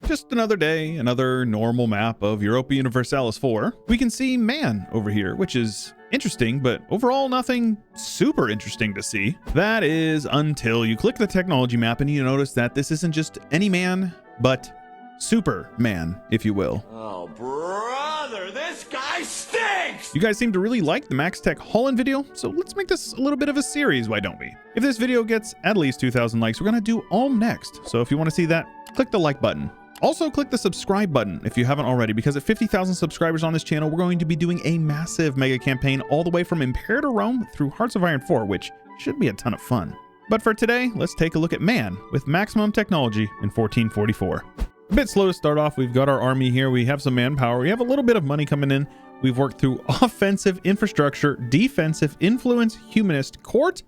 Just another day, another normal map of Europa Universalis IV. We can see Mann over here, which is interesting, but overall nothing super interesting to see. That is until you click the technology map and you notice that this isn't just any man, but Superman, if you will. Oh, brother, this guy stinks! You guys seem to really like the Max Tech Holland video, so let's make this a little bit of a series, why don't we? If this video gets at least 2,000 likes, we're gonna do Ulm next. So if you wanna see that, click the like button. Also, click the subscribe button if you haven't already, because at 50,000 subscribers on this channel, we're going to be doing a massive mega campaign all the way from Imperator Rome through Hearts of Iron 4, which should be a ton of fun. But for today, let's take a look at Mann with maximum technology in 1444. A bit slow to start off. We've got our army here. We have some manpower. We have a little bit of money coming in. We've worked through offensive infrastructure, defensive influence, humanist, court,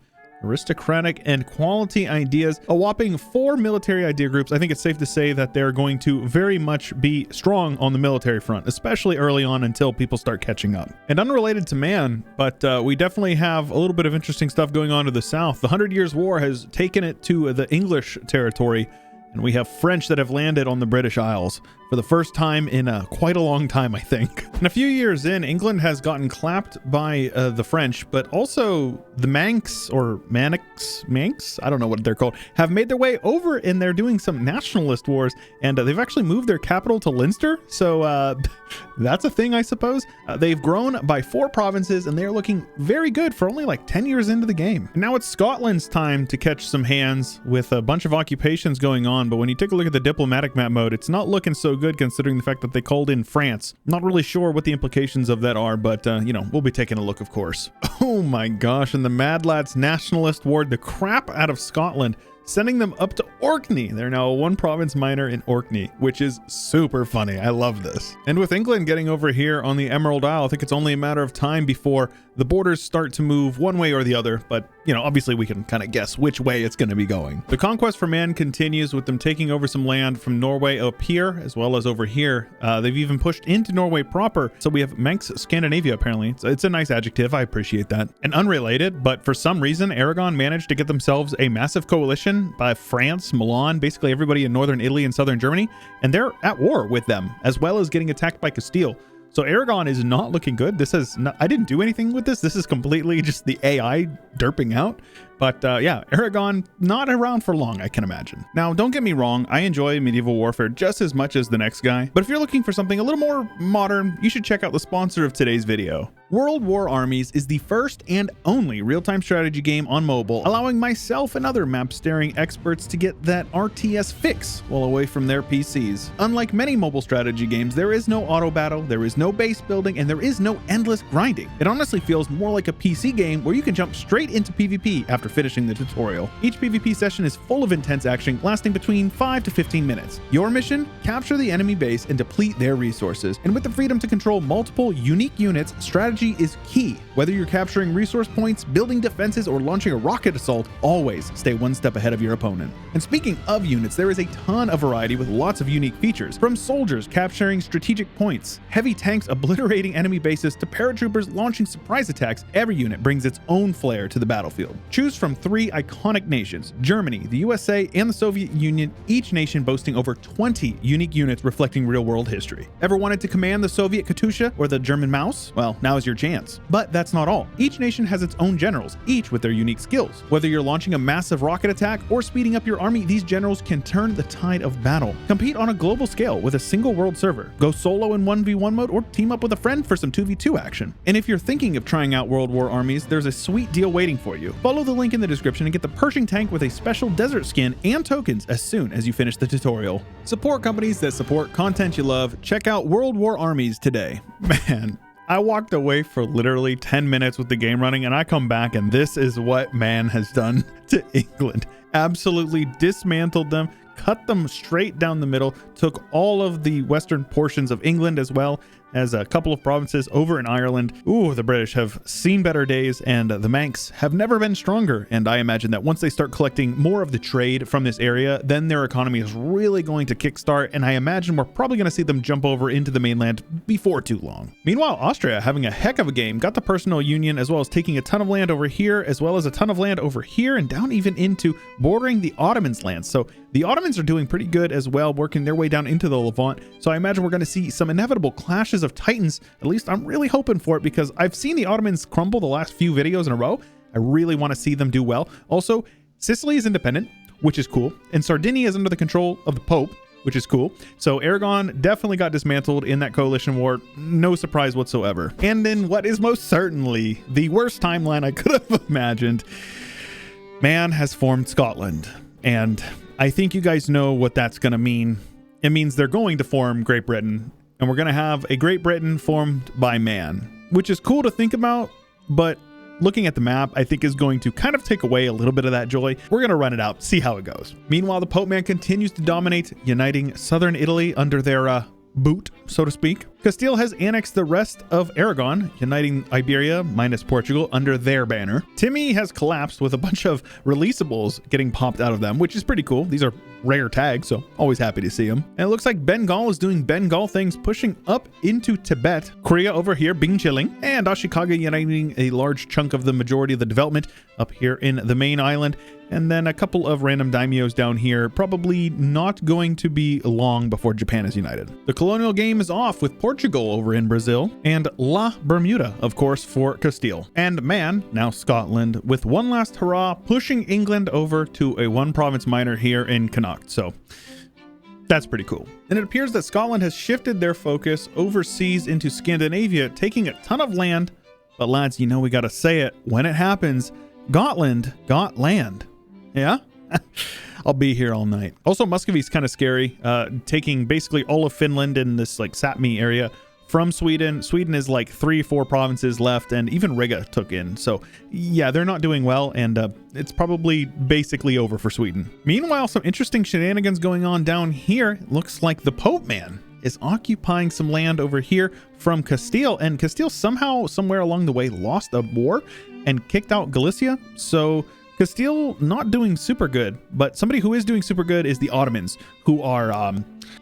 aristocratic, and quality ideas. A whopping 4 military idea groups. I think it's safe to say that they're going to very much be strong on the military front, especially early on until people start catching up. And unrelated to Mann, but we definitely have a little bit of interesting stuff going on to the south. The 100 Years' War has taken it to the English territory, and we have French that have landed on the British Isles for the first time in quite a long time, I think. And a few years in, England has gotten clapped by the French, but also the Manx or Manx, I don't know what they're called, have made their way over, and they're doing some nationalist wars, and they've actually moved their capital to Leinster. So that's a thing, I suppose. They've grown by 4 provinces, and they're looking very good for only like 10 years into the game. And now it's Scotland's time to catch some hands with a bunch of occupations going on, but when you take a look at the diplomatic map mode, it's not looking so good considering the fact that they called in France. Not really sure what the implications of that are, but you know, we'll be taking a look, of course. Oh my gosh, and the Mad Lads nationalist ward the crap out of Scotland, sending them up to Orkney. They're now a 1 province minor in Orkney, which is super funny. I love this. And with England getting over here on the Emerald Isle, I think it's only a matter of time before the borders start to move one way or the other, but you know, obviously we can kind of guess which way it's going to be going. The conquest for Mann continues with them taking over some land from Norway up here, as well as over here. They've even pushed into Norway proper, so we have Manx Scandinavia apparently. It's a nice adjective, I appreciate that. And unrelated, but for some reason, Aragon managed to get themselves a massive coalition by France, Milan, basically everybody in northern Italy and southern Germany, and they're at war with them, as well as getting attacked by Castile. So Aragon is not looking good. This is not, I didn't do anything with this. This is completely just the AI derping out. But yeah, Aragon not around for long, I can imagine. Now, don't get me wrong, I enjoy medieval warfare just as much as the next guy. But if you're looking for something a little more modern, you should check out the sponsor of today's video. World War Armies is the first and only real-time strategy game on mobile, allowing myself and other map-staring experts to get that RTS fix while away from their PCs. Unlike many mobile strategy games, there is no auto battle, there is no base building, and there is no endless grinding. It honestly feels more like a PC game where you can jump straight into PvP after finishing the tutorial. Each PvP session is full of intense action, lasting between 5 to 15 minutes. Your mission? Capture the enemy base and deplete their resources. And with the freedom to control multiple unique units, strategy is key. Whether you're capturing resource points, building defenses, or launching a rocket assault, always stay one step ahead of your opponent. And speaking of units, there is a ton of variety with lots of unique features, from soldiers capturing strategic points, heavy tanks obliterating enemy bases, to paratroopers launching surprise attacks. Every unit brings its own flair to the battlefield. Choose from 3 iconic nations: Germany, the USA, and the Soviet Union, each nation boasting over 20 unique units reflecting real-world history. Ever wanted to command the Soviet Katusha or the German Maus? Well, now is your chance. But that's not all. Each nation has its own generals, each with their unique skills. Whether you're launching a massive rocket attack or speeding up your army, these generals can turn the tide of battle. Compete on a global scale with a single world server. Go solo in 1v1 mode or team up with a friend for some 2v2 action. And if you're thinking of trying out World War Armies, there's a sweet deal waiting for you. Follow the link in the description and get the Pershing tank with a special desert skin and tokens as soon as you finish the tutorial. Support companies that support content you love. Check out World War Armies today. Man, I walked away for literally 10 minutes with the game running, and I come back and this is what Mann has done to England. Absolutely dismantled them, cut them straight down the middle, took all of the western portions of England as well as a couple of provinces over in Ireland. Ooh, the British have seen better days, and the Manx have never been stronger. And I imagine that once they start collecting more of the trade from this area, then their economy is really going to kickstart, and I imagine we're probably going to see them jump over into the mainland before too long. Meanwhile, Austria, having a heck of a game, got the personal union, as well as taking a ton of land over here, as well as a ton of land over here, and down even into bordering the Ottomans' lands. So The Ottomans are doing pretty good as well, working their way down into the Levant. So I imagine we're going to see some inevitable clashes of titans. At least I'm really hoping for it, because I've seen the Ottomans crumble the last few videos in a row. I really want to see them do well. Also, Sicily is independent, which is cool. And Sardinia is under the control of the Pope, which is cool. So Aragon definitely got dismantled in that coalition war. No surprise whatsoever. And in what is most certainly the worst timeline I could have imagined, Mann has formed Scotland. And I think you guys know what that's going to mean. It means they're going to form Great Britain, and we're going to have a Great Britain formed by Mann, which is cool to think about, but looking at the map, I think is going to kind of take away a little bit of that joy. We're going to run it out, see how it goes. Meanwhile, the Pope Man continues to dominate, uniting southern Italy under their boot, so to speak. Castile has annexed the rest of Aragon, uniting Iberia minus Portugal under their banner. Timmy has collapsed with a bunch of releasables getting popped out of them, which is pretty cool. These are rare tags, so always happy to see them. And it looks like Bengal is doing Bengal things, pushing up into Tibet. Korea over here being chilling, and Ashikaga uniting a large chunk of the majority of the development up here in the main island. And then a couple of random daimyos down here, probably not going to be long before Japan is united. The colonial game is off with Portugal over in Brazil, and La Bermuda, of course, for Castile. And Mann, now Scotland, with one last hurrah, pushing England over to a one province minor here in Connacht. So that's pretty cool. And it appears that Scotland has shifted their focus overseas into Scandinavia, taking a ton of land. But lads, you know we gotta say it, when it happens, Gotland got land. Yeah? I'll be here all night. Also, Muscovy's kind of scary, taking basically all of Finland in this like Sapmi area from Sweden. Sweden is like 3-4 provinces left, and even Riga took in. So yeah, they're not doing well, and it's probably basically over for Sweden. Meanwhile, some interesting shenanigans going on down here. Looks like the Pope Man is occupying some land over here from Castile, and Castile somehow, somewhere along the way, lost a war and kicked out Galicia. So Castile not doing super good, but somebody who is doing super good is the Ottomans, who are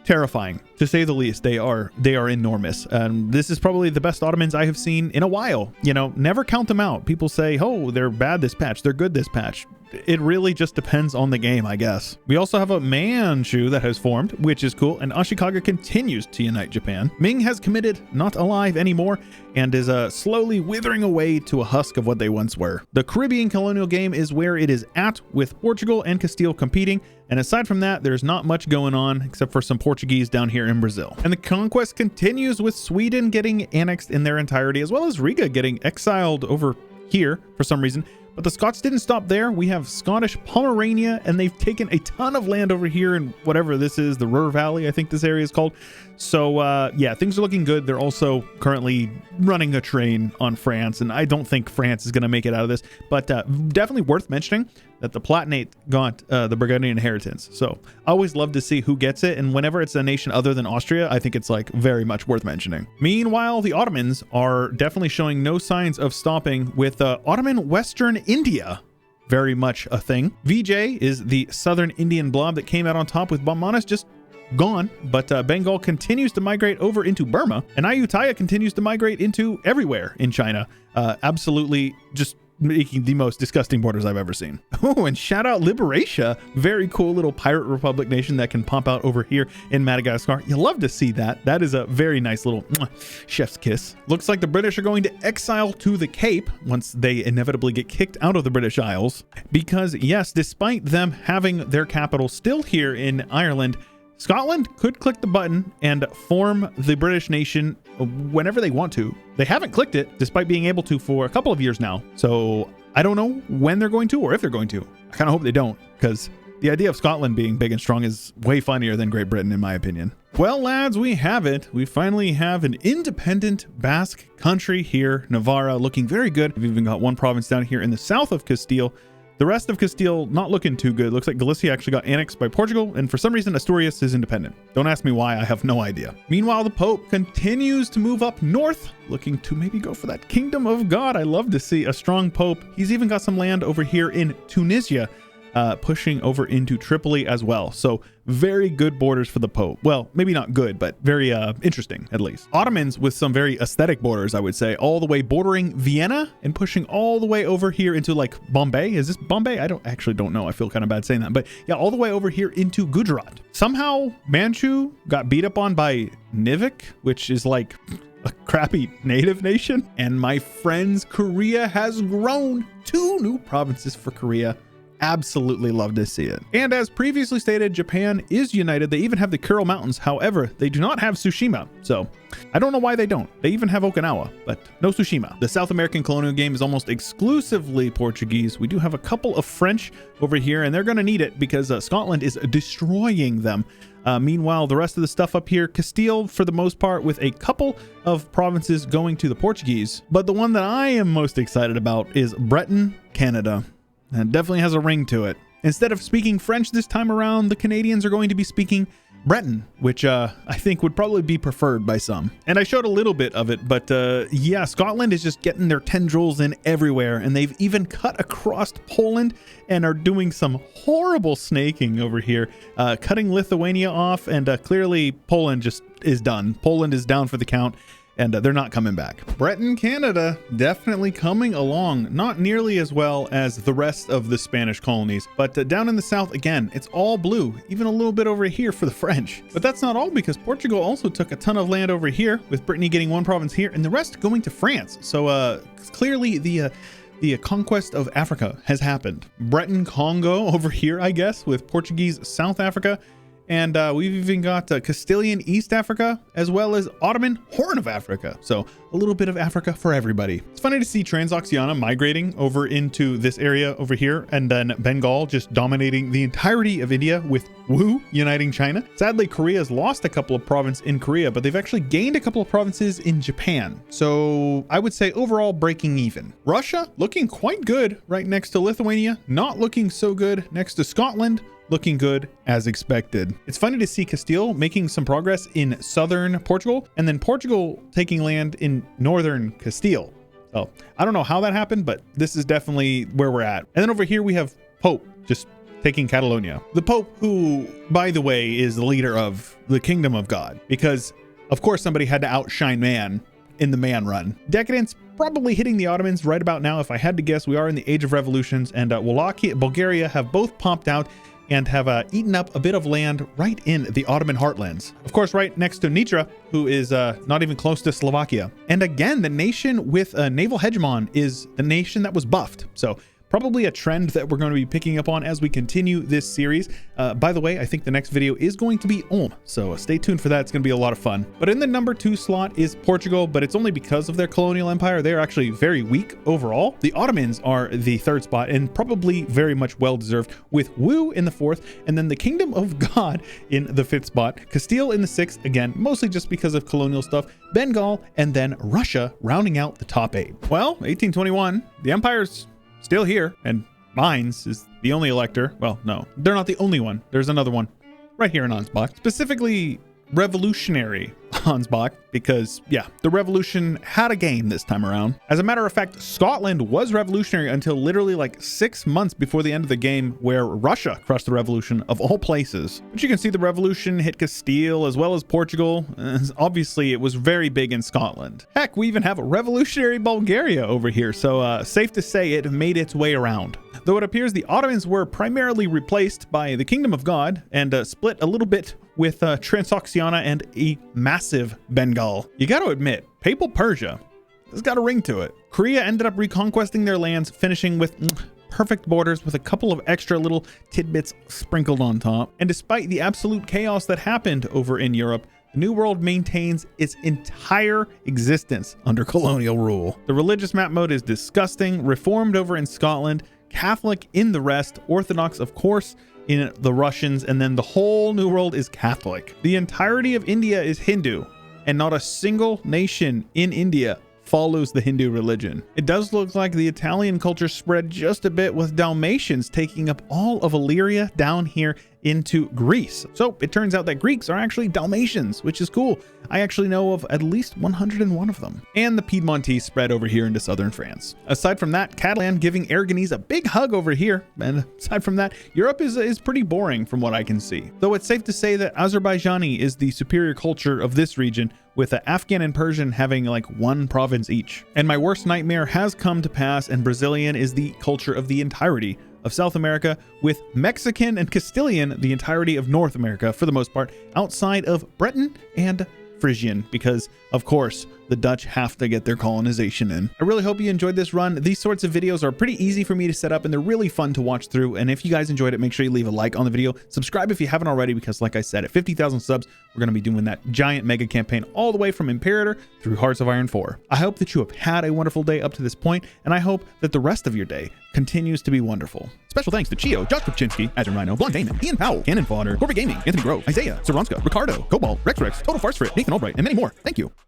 terrifying, to say the least. They are enormous. This is probably the best Ottomans I have seen in a while. You know, never count them out. People say, oh, they're bad this patch, they're good this patch. It really just depends on the game, I guess. We also have a Manchu that has formed, which is cool, and Ashikaga continues to unite Japan. Ming has committed, not alive anymore, and is slowly withering away to a husk of what they once were. The Caribbean colonial game is where it is at, with Portugal and Castile competing, and aside from that, there's not much going on except for some Portuguese down here in Brazil. And the conquest continues with Sweden getting annexed in their entirety, as well as Riga getting exiled over here for some reason. But the Scots didn't stop there. We have Scottish Pomerania, and they've taken a ton of land over here in whatever this is, the Ruhr Valley, I think this area is called. So yeah, things are looking good. They're also currently running a train on France, and I don't think France is going to make it out of this. But definitely worth mentioning that the Palatinate got the Burgundian inheritance. So I always love to see who gets it, and whenever it's a nation other than Austria, I think it's like very much worth mentioning. Meanwhile, the Ottomans are definitely showing no signs of stopping, with Ottoman Western India very much a thing. Vijay is the southern Indian blob that came out on top, with Bamanas just gone, but Bengal continues to migrate over into Burma, and Ayutthaya continues to migrate into everywhere in China. Absolutely just making the most disgusting borders I've ever seen. Oh, and shout out Liberatia, very cool little pirate republic nation that can pop out over here in Madagascar. You love to see that. That is a very nice little chef's kiss. Looks like the British are going to exile to the Cape once they inevitably get kicked out of the British Isles, because yes, despite them having their capital still here in Ireland, Scotland could click the button and form the British nation whenever they want to. They haven't clicked it, despite being able to for a couple of years now. So I don't know when they're going to, or if they're going to. I kind of hope they don't, because the idea of Scotland being big and strong is way funnier than Great Britain, in my opinion. Well, lads, we have it. We finally have an independent Basque country here, Navarra, looking very good. We've even got one province down here in the south of Castile. The rest of Castile not looking too good. Looks like Galicia actually got annexed by Portugal, and for some reason Asturias is independent. Don't ask me why, I have no idea. Meanwhile, the Pope continues to move up north, looking to maybe go for that Kingdom of God. I love to see a strong Pope. He's even got some land over here in Tunisia. pushing over into Tripoli as well. So very good borders for the Pope. Well, maybe not good, but very interesting at least. Ottomans with some very aesthetic borders, I would say, all the way bordering Vienna and pushing all the way over here into like Bombay. Is this Bombay? I don't know. I feel kind of bad saying that, but yeah, all the way over here into Gujarat. Somehow Manchu got beat up on by Nivik, which is like a crappy native nation. And my friends, Korea has grown. 2 new provinces for Korea. Absolutely love to see it. And as previously stated, Japan is united. They even have the Kuril Mountains. However, they do not have Tsushima. So I don't know why they don't. They even have Okinawa, but no Tsushima. The South American colonial game is almost exclusively Portuguese. We do have a couple of French over here, and they're going to need it because Scotland is destroying them. Meanwhile, the rest of the stuff up here, Castile for the most part, with a couple of provinces going to the Portuguese. But the one that I am most excited about is Breton, Canada. That definitely has a ring to it. Instead of speaking French this time around, the Canadians are going to be speaking Breton, which I think would probably be preferred by some. And I showed a little bit of it, but yeah, Scotland is just getting their tendrils in everywhere, and they've even cut across Poland and are doing some horrible snaking over here, cutting Lithuania off, and clearly Poland just is done. Poland is down for the count. And they're not coming back. Breton, Canada, definitely coming along, not nearly as well as the rest of the Spanish colonies, but down in the south, again, it's all blue, even a little bit over here for the French. But that's not all, because Portugal also took a ton of land over here, with Brittany getting 1 province here, and the rest going to France. So clearly the conquest of Africa has happened. Breton Congo over here, I guess, with Portuguese South Africa. And we've even got Castilian East Africa, as well as Ottoman Horn of Africa. So a little bit of Africa for everybody. It's funny to see Transoxiana migrating over into this area over here, and then Bengal just dominating the entirety of India, with Wu uniting China. Sadly, Korea's lost a couple of provinces in Korea, but they've actually gained a couple of provinces in Japan. So I would say overall breaking even. Russia looking quite good right next to Lithuania, not looking so good next to Scotland. Looking good as expected. It's funny to see Castile making some progress in southern Portugal, and then Portugal taking land in northern Castile. So I don't know how that happened, but this is definitely where we're at. And then over here we have Pope just taking Catalonia. The Pope, who, by the way, is the leader of the Kingdom of God, because of course somebody had to outshine man in the man run. Decadence probably hitting the Ottomans right about now. If I had to guess, we are in the age of revolutions, and Wallachia, Bulgaria have both popped out and have eaten up a bit of land right in the Ottoman heartlands. Of course, right next to Nitra, who is not even close to Slovakia. And again, the nation with a naval hegemon is the nation that was buffed. So probably a trend that we're going to be picking up on as we continue this series. By the way, I think the next video is going to be Ulm, so stay tuned for that. It's going to be a lot of fun. But in the number 2 slot is Portugal, but it's only because of their colonial empire. They're actually very weak overall. The Ottomans are the 3rd spot, and probably very much well-deserved, with Wu in the 4th, and then the Kingdom of God in the 5th spot, Castile in the 6th, again, mostly just because of colonial stuff, Bengal, and then Russia rounding out the top 8. Well, 1821, the empire's still here, and Mainz is the only elector. Well, no, they're not the only one. There's another one right here in Ansbach, specifically revolutionary Ansbach, because yeah, the revolution had a gain this time around. As a matter of fact, Scotland was revolutionary until literally like 6 months before the end of the game, where Russia crushed the revolution of all places. But you can see the revolution hit Castile as well as Portugal. Obviously it was very big in Scotland. Heck, we even have a revolutionary Bulgaria over here, so safe to say it made its way around. Though it appears the Ottomans were primarily replaced by the Kingdom of God, and split a little bit with Transoxiana and a massive Bengal. You got to admit, Papal Persia has got a ring to it. Korea ended up reconquesting their lands, finishing with perfect borders with a couple of extra little tidbits sprinkled on top. And despite the absolute chaos that happened over in Europe, the New World maintains its entire existence under colonial rule. The religious map mode is disgusting, reformed over in Scotland, Catholic in the rest, Orthodox, of course, in the Russians, and then the whole New World is Catholic. The entirety of India is Hindu, and not a single nation in India follows the Hindu religion. It does look like the Italian culture spread just a bit, with Dalmatians taking up all of Illyria down here into Greece. So it turns out that Greeks are actually Dalmatians, which is cool. I actually know of at least 101 of them. And the Piedmontese spread over here into southern France. Aside from that, Catalan giving Aragonese a big hug over here. And aside from that, Europe is pretty boring from what I can see. Though it's safe to say that Azerbaijani is the superior culture of this region, with the Afghan and Persian having like one province each. And my worst nightmare has come to pass, and Brazilian is the culture of the entirety of South America, with Mexican and Castilian the entirety of North America for the most part, outside of Breton and Frisian, because of course the Dutch have to get their colonization in. I really hope you enjoyed this run. These sorts of videos are pretty easy for me to set up and they're really fun to watch through. And if you guys enjoyed it, make sure you leave a like on the video, subscribe if you haven't already, because like I said, at 50,000 subs, we're going to be doing that giant mega campaign all the way from Imperator through Hearts of Iron 4. I hope that you have had a wonderful day up to this point, and I hope that the rest of your day continues to be wonderful. Special thanks to Chio, Josh Kopczynski, Azure Rhino, Blonde Damon, Ian Powell, Cannon Fodder, Corbett Gaming, Anthony Grove, Isaiah, Saronska, Ricardo, Cobalt, Rex, Total Farce Frit, Nathan Albright, and many more. Thank you.